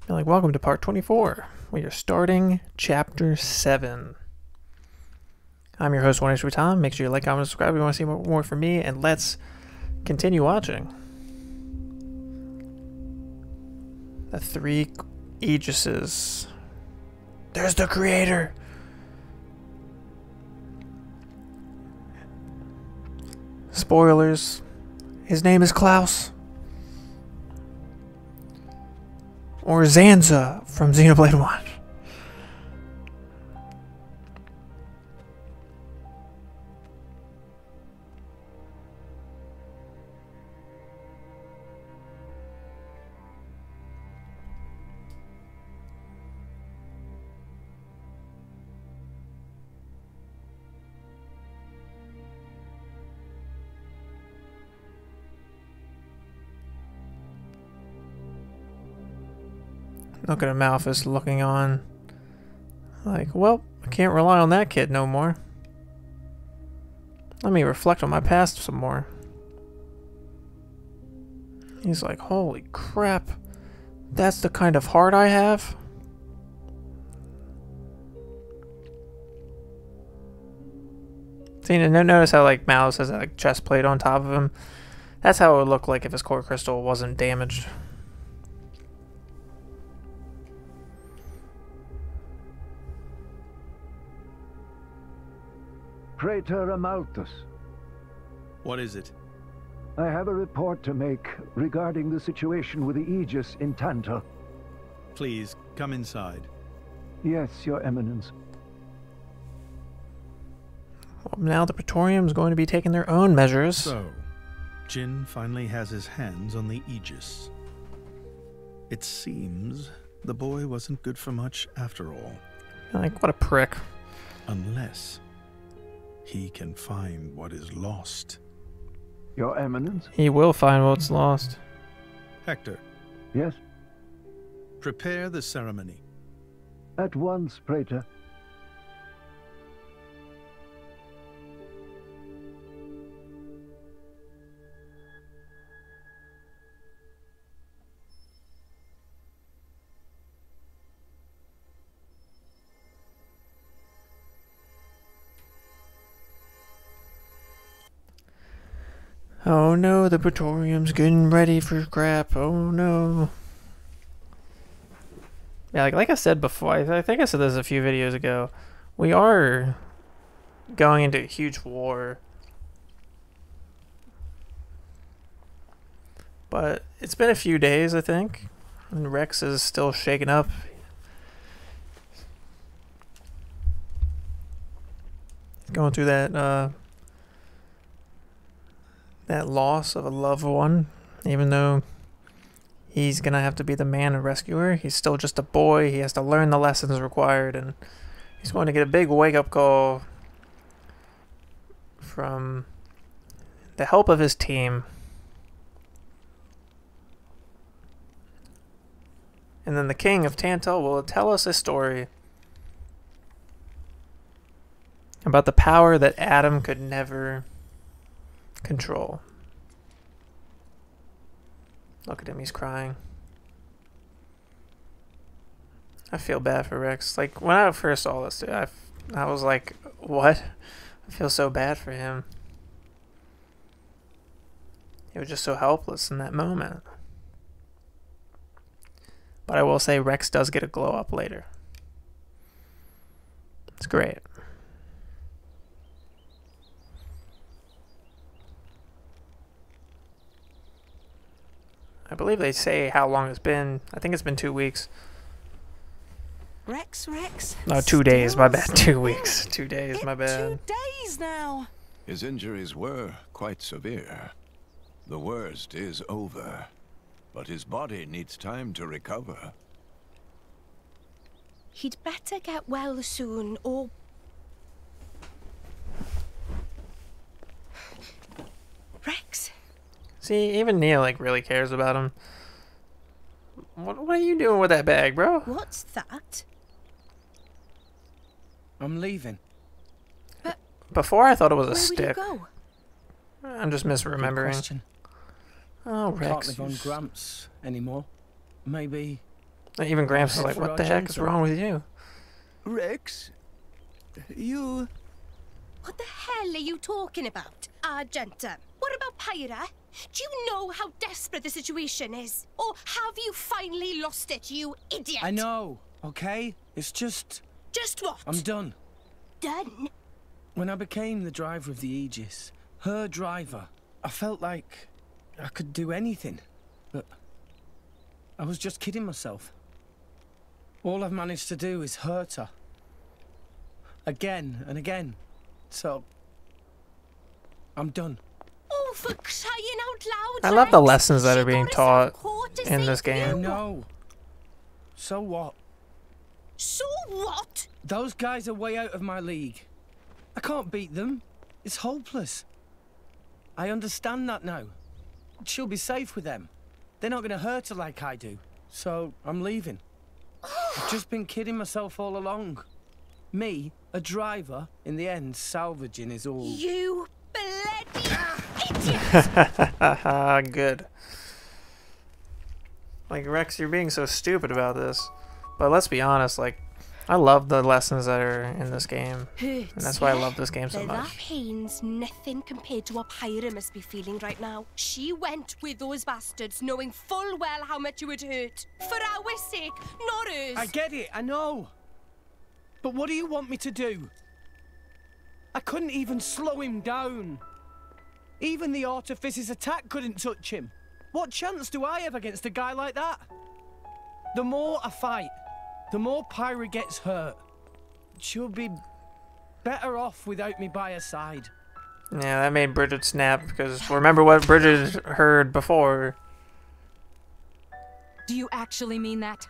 You're like, welcome to part 24. We are starting chapter 7. I'm your host, OneHpTom. Make sure you like, comment, subscribe if you want to see more from me, and let's continue watching. The 3 AEGISes. There's the creator! Spoilers. His name is Klaus. Or Zanza from Xenoblade 1. Look at Amalphus looking on. Like, well, I can't rely on that kid no more. Let me reflect on my past some more. He's like, holy crap. That's the kind of heart I have? See, notice how, like, Malus has that, like, chest plate on top of him? That's how it would look like if his core crystal wasn't damaged. Praetor Amalthus, what is it? I have a report to make regarding the situation with the Aegis in Tantal. Please, come inside. Yes, Your Eminence. Well, now the Praetorium's going to be taking their own measures. So, Jin finally has his hands on the Aegis. It seems the boy wasn't good for much after all. Like, what a prick. Unless he can find what is lost. Your Eminence? He will find what's lost. Hector. Yes? Prepare the ceremony. At once, Praetor. Oh no, the Praetorium's getting ready for crap. Oh no. Yeah, like I said before, I think I said this a few videos ago. We are going into a huge war. But it's been a few days, I think. And Rex is still shaken up. Going through that loss of a loved one, even though he's gonna have to be the man and rescuer. He's still just a boy. He has to learn the lessons required, and he's going to get a big wake-up call from the help of his team. And then the king of Tantal will tell us a story about the power that Adam could never control. Look at him, he's crying. I feel bad for Rex. Like, when I first saw this, dude, I was like, what? I feel so bad for him. He was just so helpless in that moment. But I will say Rex does get a glow up later. It's great. I believe they say how long it's been. I think it's been 2 weeks. Rex. No, 2 days. My bad. 2 weeks. 2 days. My bad. 2 days now. His injuries were quite severe. The worst is over, but his body needs time to recover. He'd better get well soon, or... Rex? See, even Nia, like, really cares about him. What are you doing with that bag, bro? What's that? I'm leaving. But Before I thought it was a where stick. will you go? I'm just Good misremembering. question. Oh, Can't Rex. live on Gramps anymore. Maybe Even Gramps is like, what the heck is wrong with you? Rex, you... What the hell are you talking about, Argenta? What about Pyra? Do you know how desperate the situation is? Or have you finally lost it, you idiot? I know, okay? It's just... Just what? I'm done. Done? When I became the driver of the Aegis, her driver, I felt like I could do anything. But I was just kidding myself. All I've managed to do is hurt her. Again and again. So, I'm done. Oh, for crying out loud, I love the Rex. lessons that She are being got herself taught caught to in save this game. you. No. So what? So what? Those guys are way out of my league. I can't beat them. It's hopeless. I understand that now. She'll be safe with them. They're not going to hurt her like I do. So, I'm leaving. I've just been kidding myself all along. Me, a driver, in the end, salvaging is all... You bloody idiot! Good. Like, Rex, you're being so stupid about this. But let's be honest, like, I love the lessons that are in this game. And that's why I love this game so But that much. pain's nothing compared to what Pyra must be feeling right now. She went with those bastards knowing full well how much you would hurt. For our sake, not hers. I get it, I know. But what do you want me to do? I couldn't even slow him down. Even the Artifice's attack couldn't touch him. What chance do I have against a guy like that? The more I fight, the more Pyra gets hurt. She'll be better off without me by her side. Yeah, that made Bridget snap, because remember what Bridget heard before. Do you actually mean that?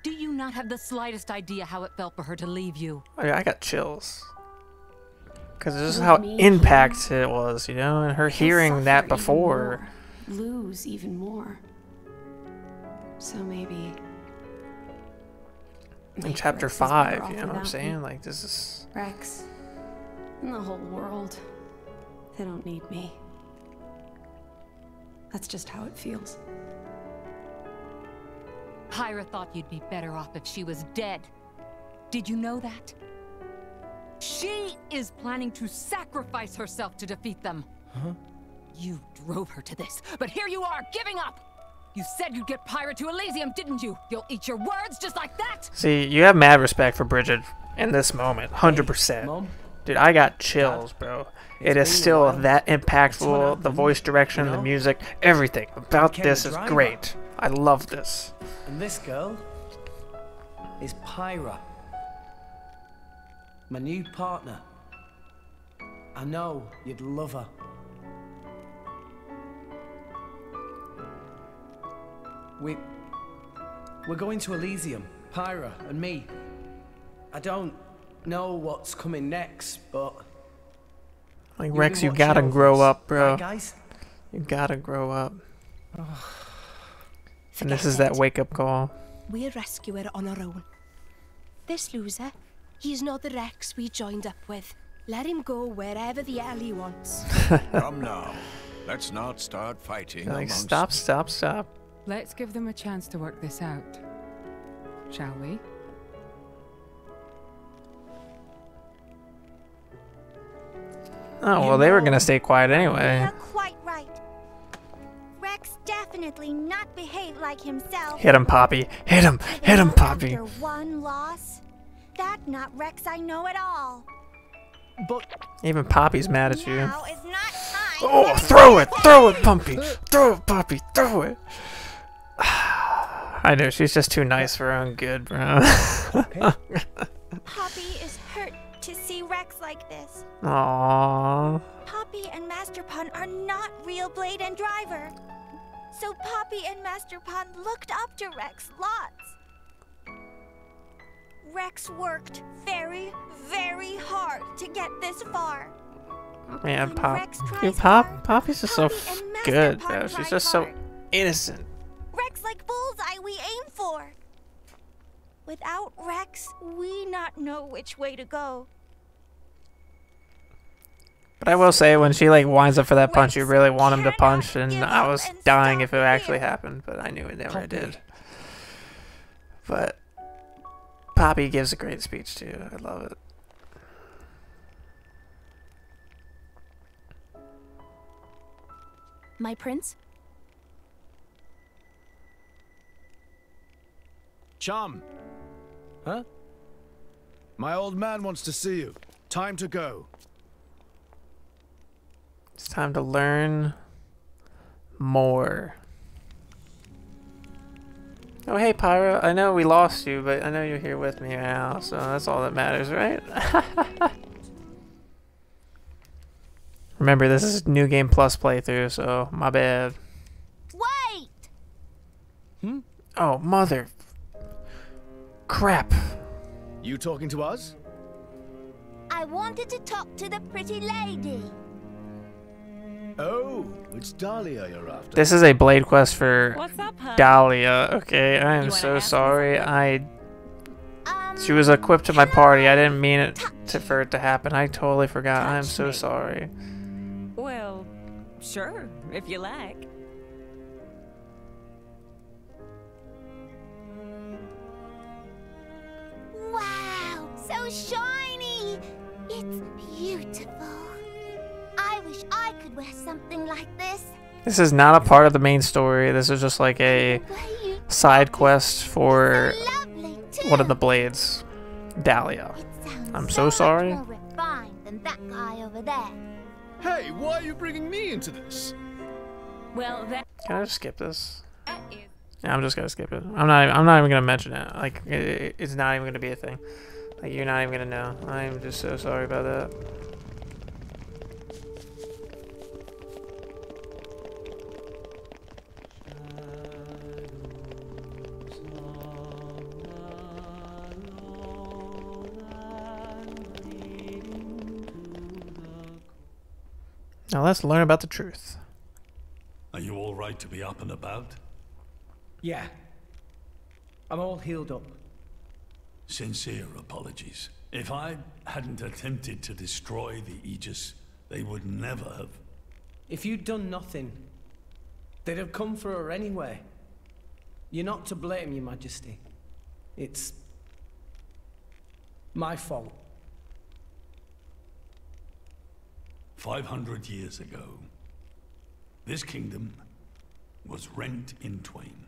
Do you not have the slightest idea how it felt for her to leave you? Oh, yeah, I got chills. Because this is how impact it was, you know, and her hearing that before. Lose even more. So maybe In chapter 5, you know what I'm saying? Like, this is... Rex, and the whole world, they don't need me. That's just how it feels. Pyra thought you'd be better off if she was dead. Did you know that? She is planning to sacrifice herself to defeat them. Huh? You drove her to this, but here you are, giving up! You said you'd get Pyra to Elysium, didn't you? You'll eat your words just like that? See, you have mad respect for Bridget in this moment, 100%. Mom? Dude, I got chills, bro. It is still that impactful. The voice direction, the music, everything about this is great. I love this. And this girl is Pyra. My new partner. I know you'd love her. We're going to Elysium, Pyra and me. I don't know what's coming next, but... Like, Rex, you gotta grow up, bro. You gotta grow up. And this is that wake-up call. We'll rescue her on our own. This loser, he's not the Rex we joined up with. Let him go wherever the hell he wants. Come now. Let's not start fighting Like, amongst... stop, stop, stop. Let's give them a chance to work this out, shall we? Oh, well, they were gonna stay quiet anyway. You're quite right. Rex definitely not behaved like himself. Hit him, Poppy. Hit him. Hit him, Poppy. After one loss, that not Rex I know at all. But Even Poppy's mad at you. Now is not time. Oh, throw it. Throw it, Pumpy. Throw it, Poppy. Throw it. I know, she's just too nice for her own good, bro. Poppy is hurt to see Rex like this. Aww. Poppy and Master Pun are not real Blade and Driver. So Poppy and Master Pun looked up to Rex lots. Rex worked very, very hard to get this far. Man, When Pop. Rex tries Dude, hard, Poppy's just so Poppy and Master good, Pun bro. She's tried just so hard. innocent. Rex like bullseye we aim for. Without Rex, we not know which way to go. But I will say, when she like winds up for that punch, you Rex really want him to cannot punch, and give I up was and dying stop if it actually here. happened, but I knew it never Poppy. did. But Poppy gives a great speech too. I love it. My prince? Chum! Huh? My old man wants to see you. Time to go. It's time to learn more. Oh, hey, Pyra. I know we lost you, but I know you're here with me now, so that's all that matters, right? Remember, this is New Game Plus playthrough, so my bad. Wait! Hmm? Oh, mother... crap. You talking to us? I wanted to talk to the pretty lady. Oh, it's Dahlia you're after. This is a blade quest for What's up, hun? Dahlia, okay? I am so sorry. She was equipped to my party. I didn't mean it for it to happen. I totally forgot. I am so sorry. Well, sure, if you like. Wow, so shiny! It's beautiful. I wish I could wear something like this. This is not a part of the main story. This is just like a side quest for one of the blades, Dahlia. I'm so sorry. More refined than that guy over there. Hey, why are you bringing me into this? Well, that Can I just skip this? is... Yeah, I'm just gonna skip it. I'm not even gonna mention it. Like it's not even gonna be a thing. Like you're not even gonna know. I'm just so sorry about that. Now let's learn about the truth. Are you all right to be up and about? Yeah. I'm all healed up. Sincere apologies. If I hadn't attempted to destroy the Aegis, they would never have. If you'd done nothing, they'd have come for her anyway. You're not to blame, Your Majesty. It's my fault. 500 years ago, this kingdom was rent in twain.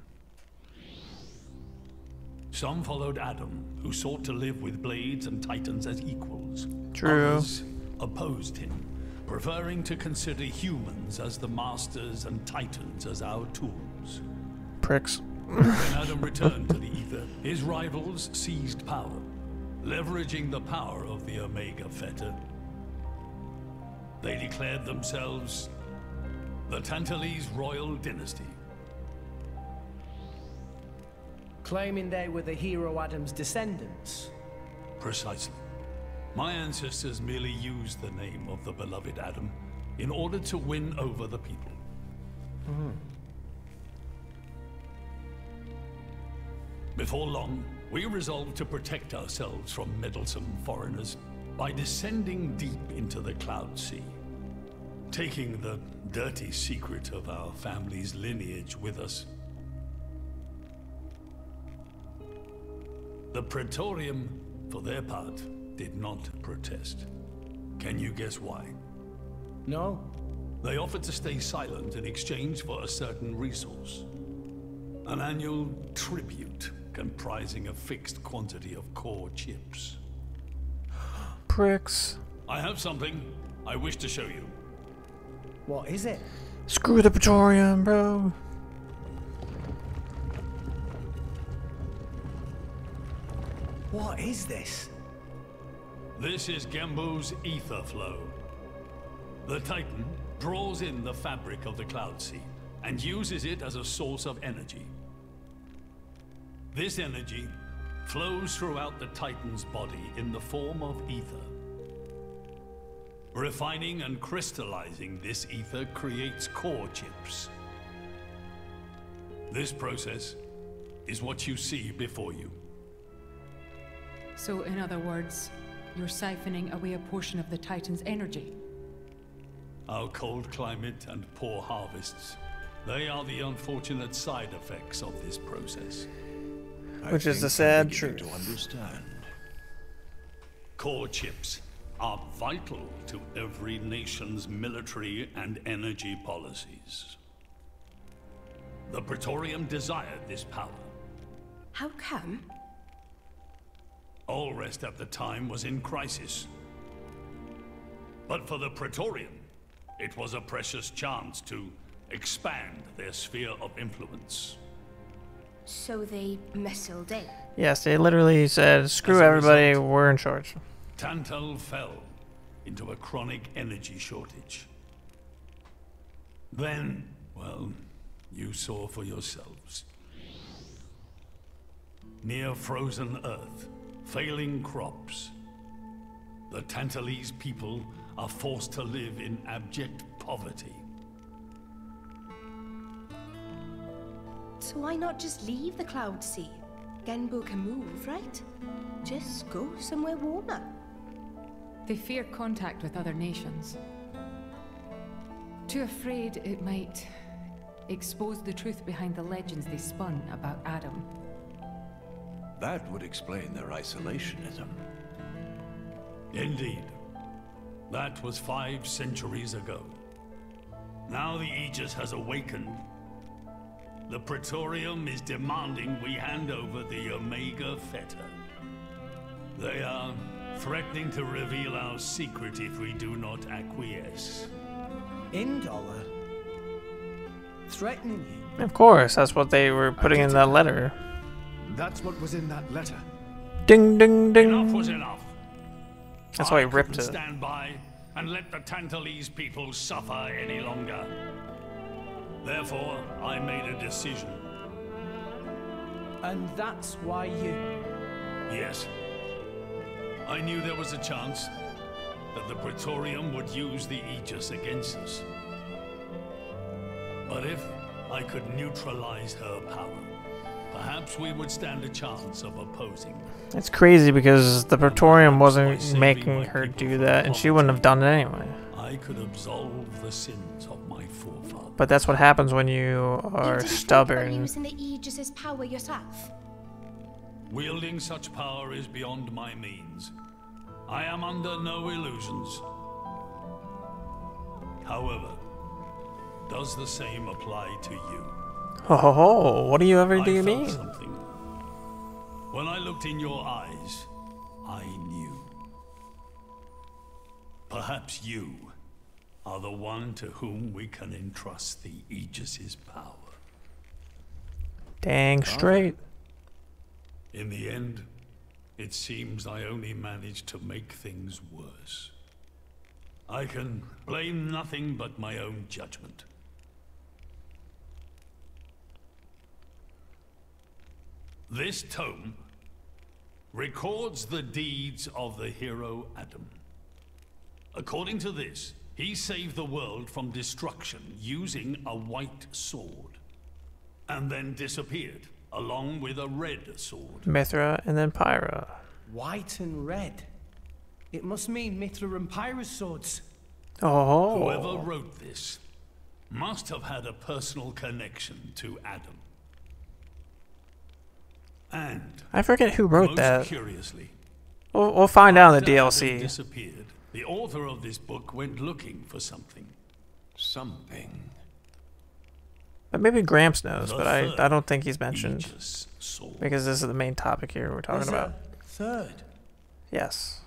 Some followed Adam, who sought to live with blades and titans as equals. True. Others opposed him, preferring to consider humans as the masters and titans as our tools. Pricks. When Adam returned to the ether, his rivals seized power, leveraging the power of the Omega Fetter. They declared themselves the Tantalese royal dynasty. Claiming they were the hero Adam's descendants. Precisely. My ancestors merely used the name of the beloved Adam in order to win over the people. Before long, we resolved to protect ourselves from meddlesome foreigners by descending deep into the Cloud Sea, taking the dirty secret of our family's lineage with us. The Praetorium, for their part, did not protest. Can you guess why? No. They offered to stay silent in exchange for a certain resource. An annual tribute comprising a fixed quantity of core chips. Pricks. I have something I wish to show you. What is it? Screw the Praetorium, bro. What is this? This is Gembo's ether flow. The Titan draws in the fabric of the Cloud Sea and uses it as a source of energy. This energy flows throughout the Titan's body in the form of ether. Refining and crystallizing this ether creates core chips. This process is what you see before you. So, in other words, you're siphoning away a portion of the Titan's energy. Our cold climate and poor harvests, they are the unfortunate side effects of this process. Which is the I'm sad beginning truth. to understand. Core chips are vital to every nation's military and energy policies. The Praetorium desired this power. How come? Allrest at the time was in crisis. But for the Praetorium, it was a precious chance to expand their sphere of influence. So they missiled in. Yes, they literally said, screw As a everybody, result, we're in charge. Tantal fell into a chronic energy shortage. Then, well, you saw for yourselves. Near frozen earth, failing crops, the Tantalese people are forced to live in abject poverty. So why not just leave the Cloud Sea? Genbu can move, right? Just go somewhere warmer. They fear contact with other nations. Too afraid it might expose the truth behind the legends they spun about Adam. That would explain their isolationism. Indeed. That was 5 centuries ago. Now the Aegis has awakened. The Praetorium is demanding we hand over the Omega Feta. They are threatening to reveal our secret if we do not acquiesce. Indollar? Threatening you? Of course, that's what they were putting in that letter. That's what was in that letter. Ding, ding, ding. Enough was enough. That's why he I ripped couldn't it. stand by and let the Tantalese people suffer any longer. Therefore, I made a decision. And that's why you... Yes. I knew there was a chance that the Praetorium would use the Aegis against us. But if I could neutralize her power, perhaps we would stand a chance of opposing them. It's crazy because the Praetorium wasn't making her do that, and she wouldn't have done it anyway. I could absolve the sins of my forefathers. But that's what happens when you are You didn't stubborn. think about using the Aegis's power yourself? Wielding such power is beyond my means. I am under no illusions. However, does the same apply to you? Ho ho ho, what do you ever I do you felt mean? something. When I looked in your eyes, I knew. Perhaps you are the one to whom we can entrust the Aegis's power. Dang straight. In the end, it seems I only managed to make things worse. I can blame nothing but my own judgment. This tome records the deeds of the hero Adam. According to this, he saved the world from destruction using a white sword, and then disappeared, along with a red sword. Mithra and then Pyra. White and red. It must mean Mithra and Pyra's swords. Oh. Whoever wrote this must have had a personal connection to Adam. And I forget who wrote most that. curiously, We'll find out in the after Adam DLC. disappeared, the author of this book went looking for something. Something. But maybe Gramps knows, The but I third don't think he's mentioned. Aegis sword. Because this is the main topic here we're talking There's about. a third. Yes.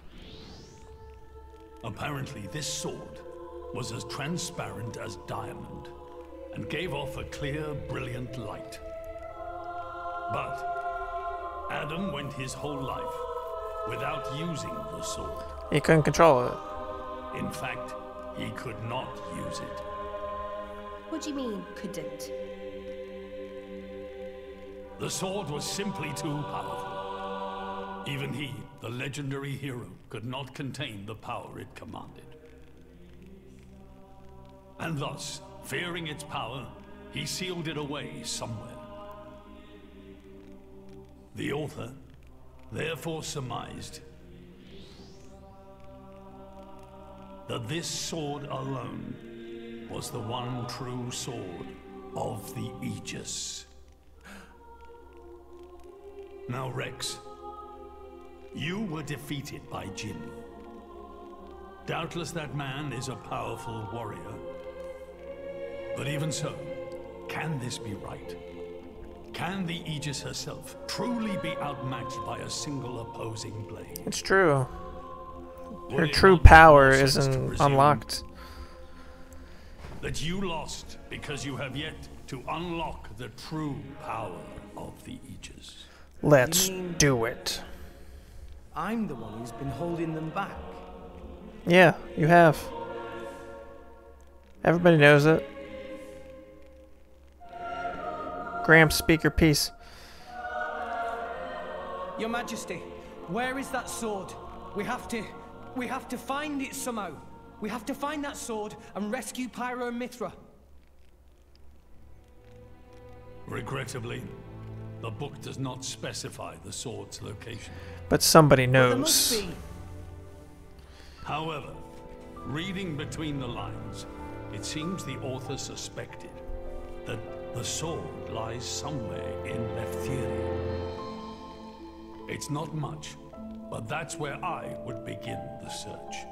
Apparently, this sword was as transparent as diamond and gave off a clear, brilliant light. But Adam went his whole life without using the sword. He couldn't control it. In fact, he could not use it. What do you mean, couldn't? The sword was simply too powerful. Even he, the legendary hero, could not contain the power it commanded. And thus, fearing its power, he sealed it away somewhere. The author therefore surmised that this sword alone was the one true sword of the Aegis. Now, Rex, you were defeated by Jin. Doubtless that man is a powerful warrior. But even so, can this be right? Can the Aegis herself truly be outmatched by a single opposing blade? It's true. Her true power isn't unlocked. That you lost because you have yet to unlock the true power of the Aegis. Let's do it. I'm the one who's been holding them back. Yeah, you have. Everybody knows it. Gramps, speak your piece. Your Majesty, where is that sword? We have to find it somehow. We have to find that sword and rescue Pyro and Mithra. Regrettably, the book does not specify the sword's location. But somebody But there must knows. be. However, reading between the lines, it seems the author suspected that the sword lies somewhere in Leftheria. It's not much, but that's where I would begin the search.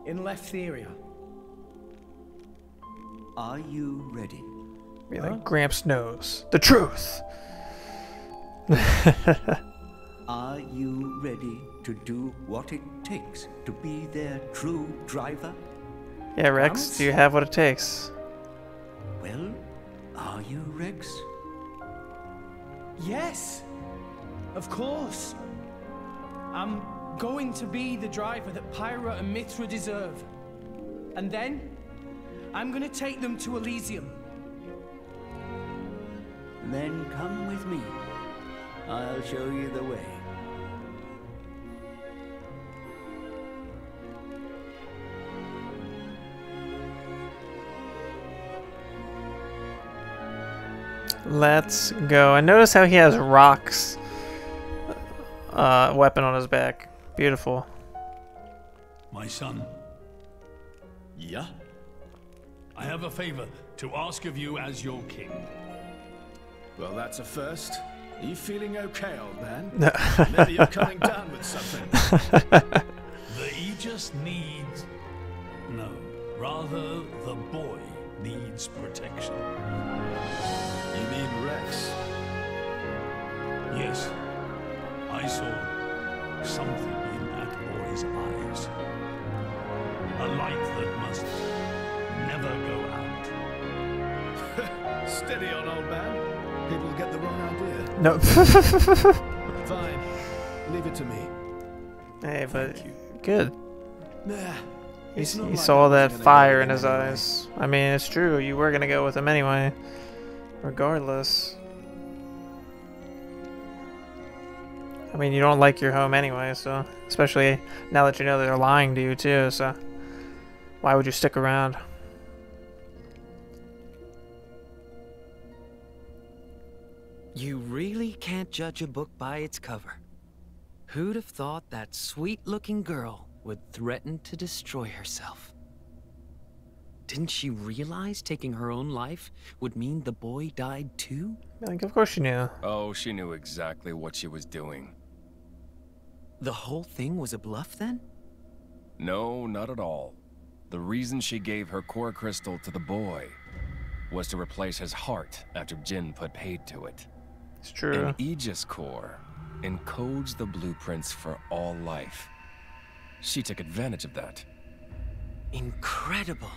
In Leftheria. Are you ready? Be like, Gramps knows the truth. Are you ready to do what it takes to be their true driver? Yeah, Rex, do you have what it takes? Well, are you, Rex? Yes, of course. I'm going to be the driver that Pyra and Mithra deserve. And then, I'm going to take them to Elysium. Then come with me. I'll show you the way. Let's go. I notice how he has rocks weapon on his back. Beautiful. My son. Yeah? I have a favor to ask of you as your king. Well, that's a first. Are you feeling okay, old man? Maybe you're coming down with something. The Aegis needs... No, rather the boy needs protection. You mean Rex? Yes, I saw something in that boy's eyes. A light that must never go out. Steady on, old man. People get the wrong idea. No. Fine. Leave it to me. Hey, but good. Nah. He saw that fire in his eyes. I mean, it's true. You were gonna go with him anyway. Regardless. I mean, you don't like your home anyway, so... Especially now that you know they're lying to you, too, so... Why would you stick around? You really can't judge a book by its cover. Who'd have thought that sweet-looking girl would threaten to destroy herself? Didn't she realize taking her own life would mean the boy died too? Like, of course she knew. Oh, she knew exactly what she was doing. The whole thing was a bluff then? No, not at all. The reason she gave her core crystal to the boy was to replace his heart after Jin put paid to it. It's true. An Aegis core encodes the blueprints for all life. She took advantage of that. Incredible.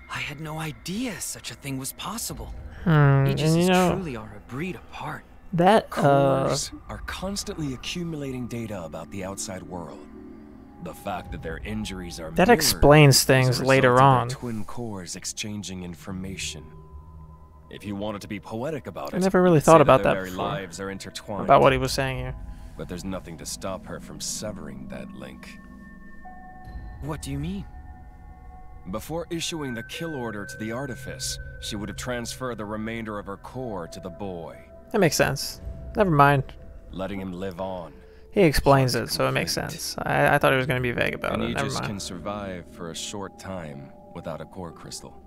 I had no idea such a thing was possible. And you know, truly are a breed apart. That cores are constantly accumulating data about the outside world. The fact that their injuries are that explains things later on. Twin cores exchanging information. If you wanted to be poetic about it, I never really thought about that their before. lives are intertwined. About what he was saying here. But there's nothing to stop her from severing that link. What do you mean? Before issuing the kill order to the artifice, she would have transferred the remainder of her core to the boy. That makes sense. Never mind. Letting him live on. He explains it, so it makes sense. I thought he was going to be vague about it. Never Aegis mind. can survive for a short time without a core crystal.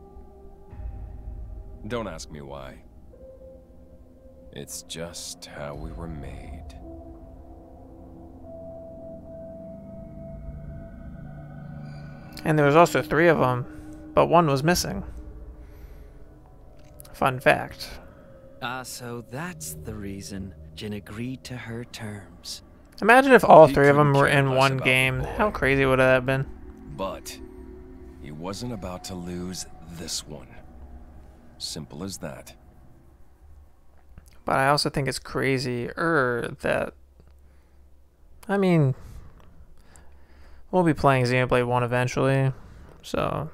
Don't ask me why. It's just how we were made. And there was also 3 of them, but 1 was missing. Fun fact. So that's the reason Jin agreed to her terms. Imagine if all He 3 of them couldn't were care in less one about the game. boy. How crazy would that have been? But he wasn't about to lose this one. Simple as that. But I also think it's crazy that... I mean... We'll be playing Xenoblade 1 eventually, so...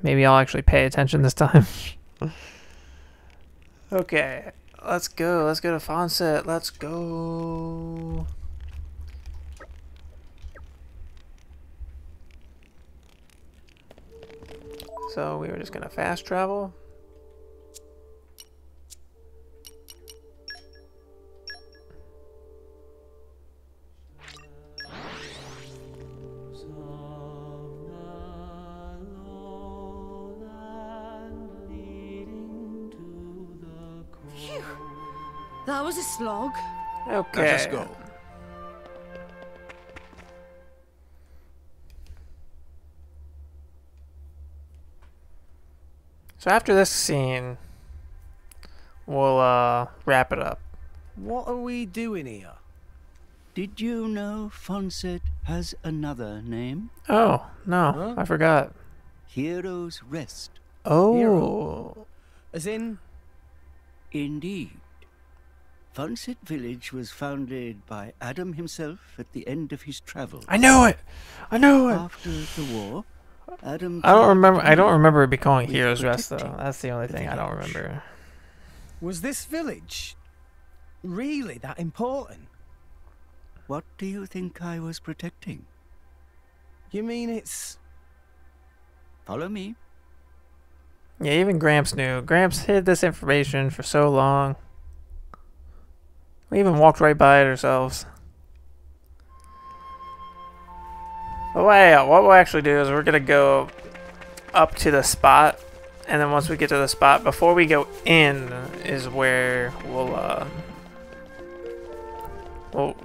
Maybe I'll actually pay attention this time. Okay, let's go. Let's go to Fonset. Let's go. So we were just gonna fast travel. Phew. That was a slog. Okay. Let us go. So after this scene, we'll wrap it up. What are we doing here? Did you know Fonset has another name? Oh, no, I forgot. Heroes Rest. Oh. Hero. As in? Indeed. Fonset Village was founded by Adam himself at the end of his travels. I knew it! I knew it! After the war, Adam... I don't remember it be calling Heroes Rest, though. That's the only thing I don't remember. Was this village really that important? What do you think I was protecting? You mean it's... Follow me. Yeah, even Gramps knew. Gramps hid this information for so long. We even walked right by it ourselves. But what we'll actually do is we're going to go up to the spot. And then once we get to the spot, before we go in is where we'll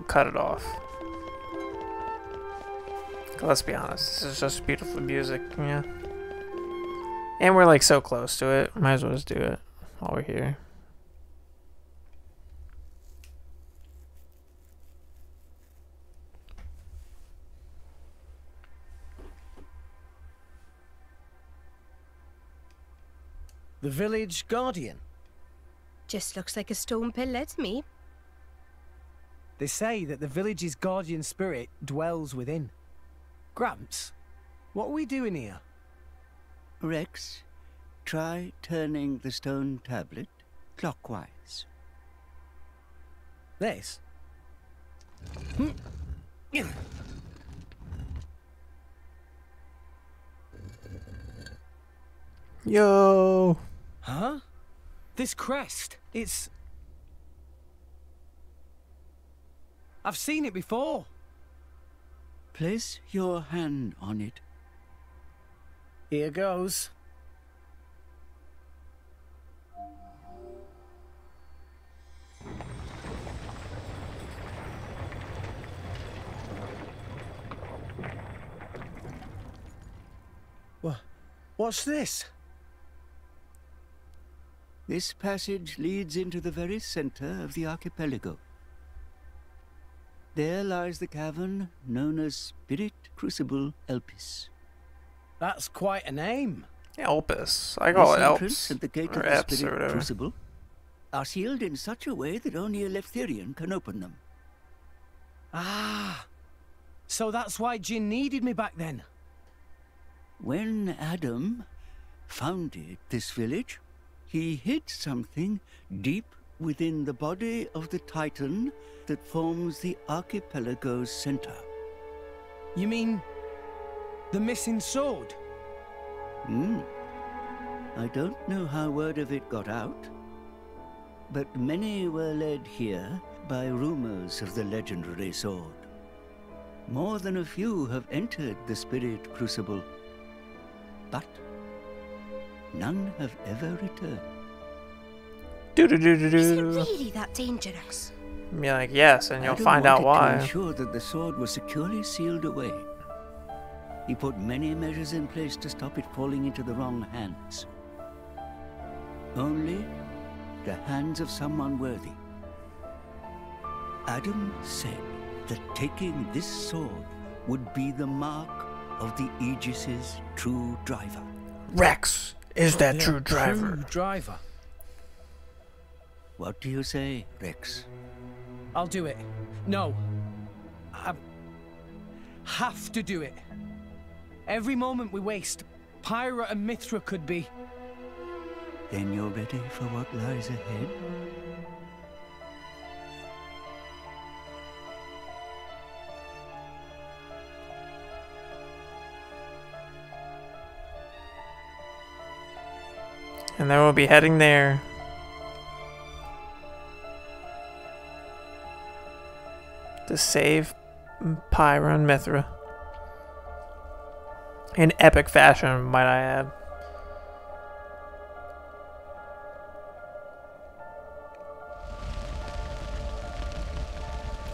cut it off. Let's be honest, this is just beautiful music, yeah. And we're like so close to it, might as well just do it while we're here. The village guardian. Just looks like a stone pillar to me. They say that the village's guardian spirit dwells within. Gramps, what are we doing here? Rex, try turning the stone tablet clockwise. This? Yo! Huh? This crest, it's... I've seen it before. Place your hand on it. Here goes. What's this? This passage leads into the very center of the archipelago. There lies the cavern known as Spirit Crucible Elpis. That's quite a name. Elpis. I call it This entrance Elps. and the gate Or of the Eps or Spirit whatever. Crucible are sealed in such a way that only a Leftherian can open them. Ah, so that's why Jin needed me back then. When Adam founded this village, he hid something deep within the body of the Titan that forms the archipelago's center. You mean the missing sword? I don't know how word of it got out, but many were led here by rumors of the legendary sword. More than a few have entered the Spirit Crucible, but none have ever returned. Do do do do Is it do. really that dangerous? Be like, yes, and you'll Adam find out wanted to why. ensure that the sword was securely sealed away. He put many measures in place to stop it falling into the wrong hands. Only the hands of someone worthy. Adam said that taking this sword would be the mark of the Aegis's true driver. Rex is that Yeah, true driver. True driver. What do you say, Rex? I'll do it. No. I have to do it. Every moment we waste, Pyra and Mithra could be... Then you're ready for what lies ahead? And then we'll be heading there. To save Pyra and Mithra. In epic fashion, might I add.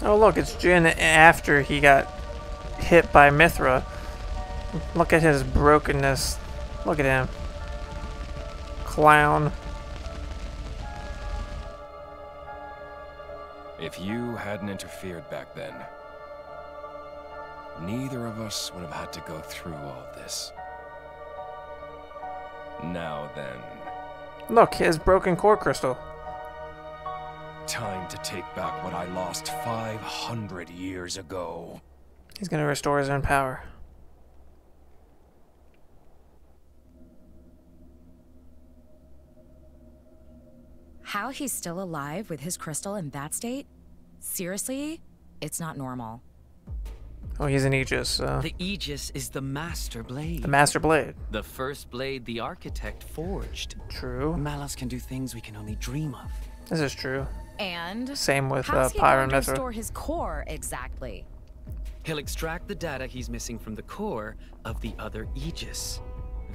Oh look, it's Jin after he got hit by Mithra. Look at his brokenness. Look at him. Clown. If you hadn't interfered back then, neither of us would have had to go through all this. Now then, Look, his broken core crystal. time to take back what I lost 500 years ago. He's gonna restore his own power. How he's still alive with his crystal in that state? Seriously? It's not normal. Oh, he's an Aegis. The Aegis is the master blade. The master blade. The first blade the architect forged. True. Malos can do things we can only dream of. This is true. And Same with how's he Pyra going and to Mithra. restore his core exactly? He'll extract the data he's missing from the core of the other Aegis.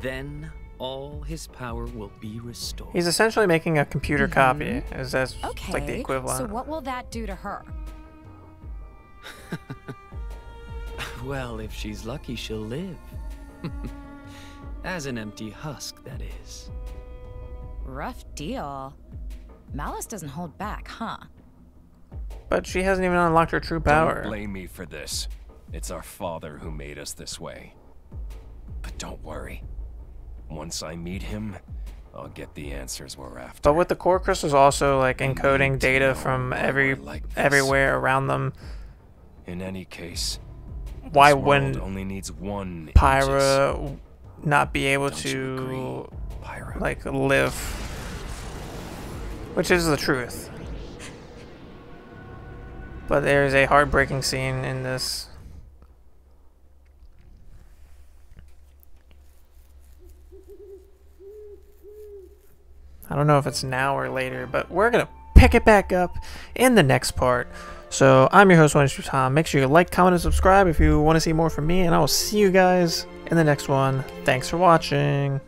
Then all his power will be restored. He's essentially making a computer copy. Is that Okay, like the equivalent? so what will that do to her? Well, if she's lucky, she'll live. As an empty husk, that is. Rough deal. Malice doesn't hold back, huh? But she hasn't even unlocked her true power. Don't blame me for this. It's our father who made us this way. But don't worry. Once I meet him, I'll get the answers we're after. But with the core crystals also like encoding data from everywhere around them. In any case, Why this world wouldn't only needs one Pyra not be able to like live? Which is the truth. But there's a heartbreaking scene in this. I don't know if it's now or later, but we're gonna pick it back up in the next part. So I'm your host, OneHpTom. Make sure you like, comment, and subscribe if you want to see more from me, and I will see you guys in the next one. Thanks for watching.